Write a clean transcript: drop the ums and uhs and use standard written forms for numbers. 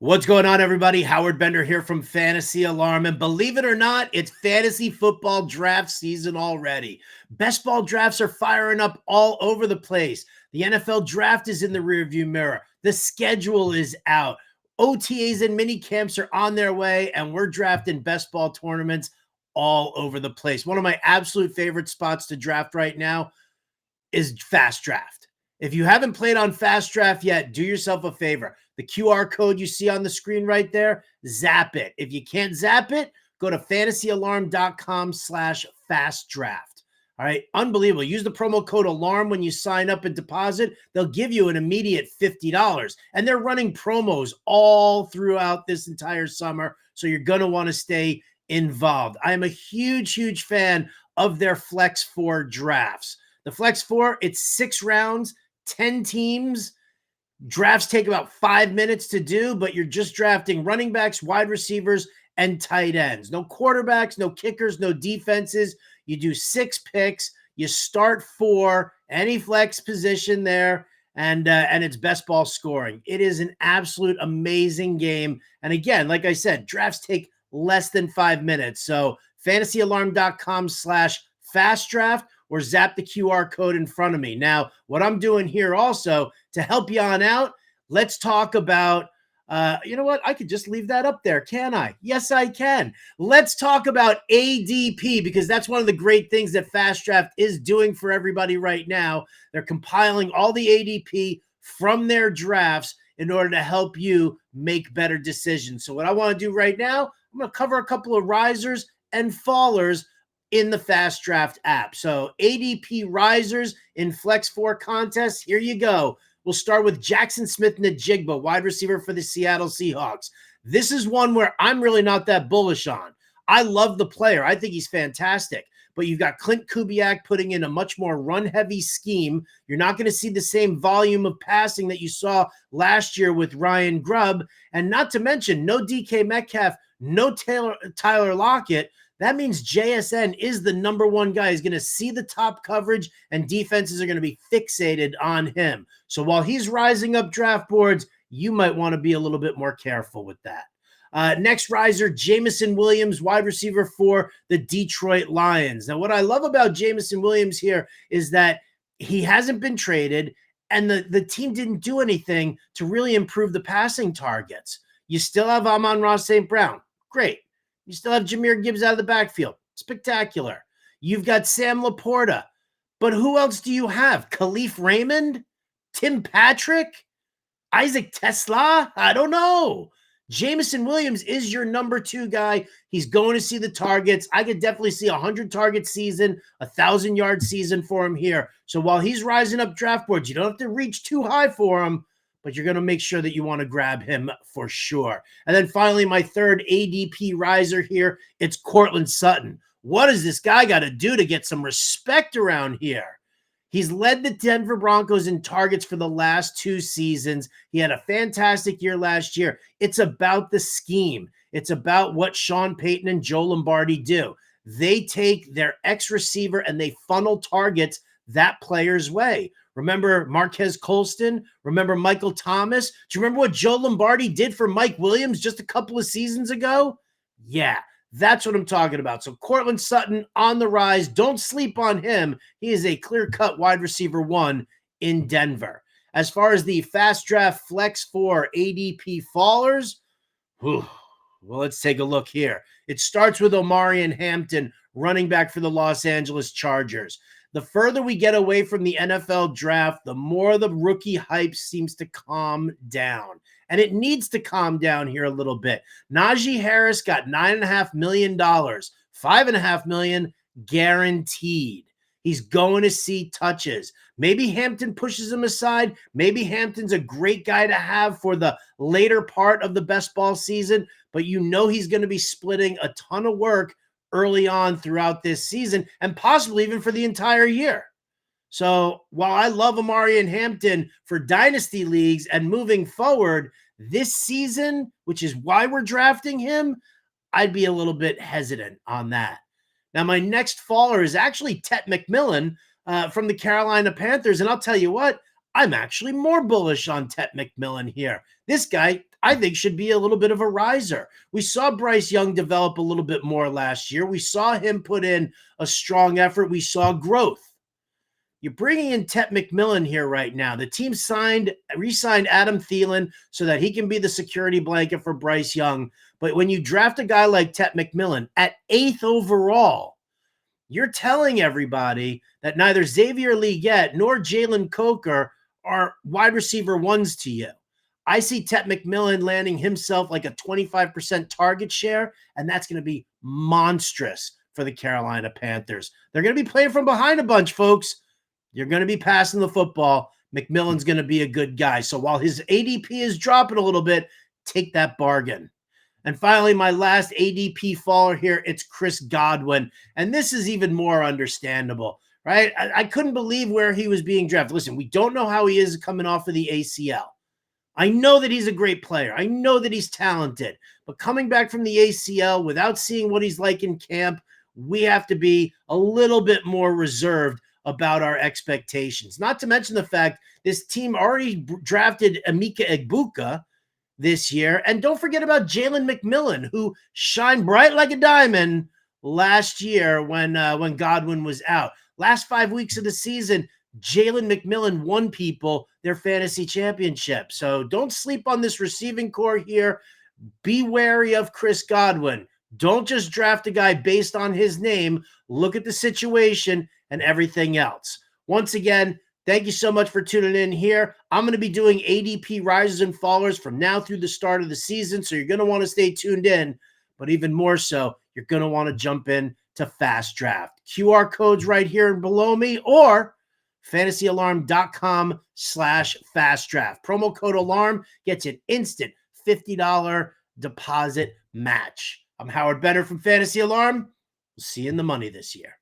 What's going on, everybody? Howard Bender here from Fantasy Alarm. And believe it or not, it's fantasy football draft season already. Best ball drafts are firing up all over the place. The NFL draft is in the rearview mirror. The schedule is out. OTAs and mini camps are on their way, and we're drafting best ball tournaments all over the place. One of my absolute favorite spots to draft right now is FastDraft. If you haven't played on FastDraft yet, do yourself a favor. The QR code you see on the screen right there, zap it. If you can't zap it, go to fantasyalarm.com/fastdraft. All right, unbelievable. Use the promo code ALARM when you sign up and deposit. They'll give you an immediate $50. And they're running promos all throughout this entire summer, so you're going to want to stay involved. I am a huge, huge fan of their Flex 4 drafts. The Flex 4, it's 6 rounds, 10 teams. Drafts take about 5 minutes to do, but you're just drafting running backs, wide receivers, and tight ends. No quarterbacks, no kickers, no defenses. You do 6 picks. You start 4, any flex position there, and it's best ball scoring. It is an absolute amazing game. And again, like I said, drafts take less than 5 minutes. So fantasyalarm.com/fastdraft, or zap the QR code in front of me. Now, what I'm doing here also to help you on out, let's talk about, you know what? I could just leave that up there, can I? Yes, I can. Let's talk about ADP, because that's one of the great things that FastDraft is doing for everybody right now. They're compiling all the ADP from their drafts in order to help you make better decisions. So what I want to do right now, I'm going to cover a couple of risers and fallers in the FastDraft app. So ADP risers in Flex 4 contests, here you go. We'll start with Jaxon Smith-Njigba, wide receiver for the Seattle Seahawks. This is one where I'm really not that bullish on. I love the player. I think he's fantastic. But you've got Clint Kubiak putting in a much more run-heavy scheme. You're not going to see the same volume of passing that you saw last year with Ryan Grubb. And not to mention, no DK Metcalf, no Tyler Lockett. That means JSN is the number one guy. He's going to see the top coverage, and defenses are going to be fixated on him. So while he's rising up draft boards, you might want to be a little bit more careful with that. Next riser, Jameson Williams, wide receiver for the Detroit Lions. Now, what I love about Jameson Williams here is that he hasn't been traded, and the team didn't do anything to really improve the passing targets. You still have Amon-Ra St. Brown. Great. You still have Jahmyr Gibbs out of the backfield. Spectacular. You've got Sam Laporta. But who else do you have? Khalif Raymond? Tim Patrick? Isaac Tesla? I don't know. Jameson Williams is your number 2 guy. He's going to see the targets. I could definitely see a 100-target season, a 1,000-yard season for him here. So while he's rising up draft boards, you don't have to reach too high for him, but you're going to make sure that you want to grab him for sure. And then finally, my third ADP riser here, it's Courtland Sutton. What does this guy got to do to get some respect around here? He's led the Denver Broncos in targets for the last 2 seasons. He had a fantastic year last year. It's about the scheme. It's about what Sean Payton and Joe Lombardi do. They take their ex-receiver and they funnel targets that player's way. Remember Marquez Colston? Remember Michael Thomas? Do you remember what Joe Lombardi did for Mike Williams just a couple of seasons ago? Yeah, that's what I'm talking about. So Courtland Sutton on the rise. Don't sleep on him. He is a clear-cut wide receiver 1 in Denver. As far as the FastDraft Flex 4 ADP fallers, well, let's take a look here. It starts with Omarion Hampton, running back for the Los Angeles Chargers. The further we get away from the NFL draft, the more the rookie hype seems to calm down. And it needs to calm down here a little bit. Najee Harris got $9.5 million, $5.5 million guaranteed. He's going to see touches. Maybe Hampton pushes him aside. Maybe Hampton's a great guy to have for the later part of the best ball season, but you know he's going to be splitting a ton of work early on throughout this season and possibly even for the entire year. So while I love Omarion Hampton for dynasty leagues and moving forward this season, which is why we're drafting him, I'd be a little bit hesitant on that. Now, my next faller is actually Tet McMillan from the Carolina Panthers. And I'll tell you what, I'm actually more bullish on Tet McMillan here. This guy, I think should be a little bit of a riser. We saw Bryce Young develop a little bit more last year. We saw him put in a strong effort. We saw growth. You're bringing in Tet McMillan here right now. The team re-signed Adam Thielen so that he can be the security blanket for Bryce Young. But when you draft a guy like Tet McMillan at 8th overall, you're telling everybody that neither Xavier Legette nor Jalen Coker are wide receiver ones to you. I see Tet McMillan landing himself like a 25% target share, and that's going to be monstrous for the Carolina Panthers. They're going to be playing from behind a bunch, folks. You're going to be passing the football. McMillan's going to be a good guy. So while his ADP is dropping a little bit, take that bargain. And finally, my last ADP faller here, it's Chris Godwin. And this is even more understandable, right? I couldn't believe where he was being drafted. Listen, we don't know how he is coming off of the ACL. I know that he's a great player. I know that he's talented. But coming back from the ACL without seeing what he's like in camp, we have to be a little bit more reserved about our expectations. Not to mention the fact this team already drafted Emeka Egbuka this year. And don't forget about Jalen McMillan, who shined bright like a diamond last year when Godwin was out. Last 5 weeks of the season, Jalen McMillan won people their fantasy championship. So don't sleep on this receiving core here. Be wary of Chris Godwin. Don't just draft a guy based on his name. Look at the situation and everything else. Once again, thank you so much for tuning in here. I'm going to be doing ADP risers and fallers from now through the start of the season, so you're going to want to stay tuned in. But even more so, you're going to want to jump in to FastDraft. QR codes right here and below me, or fantasyalarm.com/FastDraft. Promo code ALARM gets an instant $50 deposit match. I'm Howard Bender from Fantasy Alarm. We'll see you in the money this year.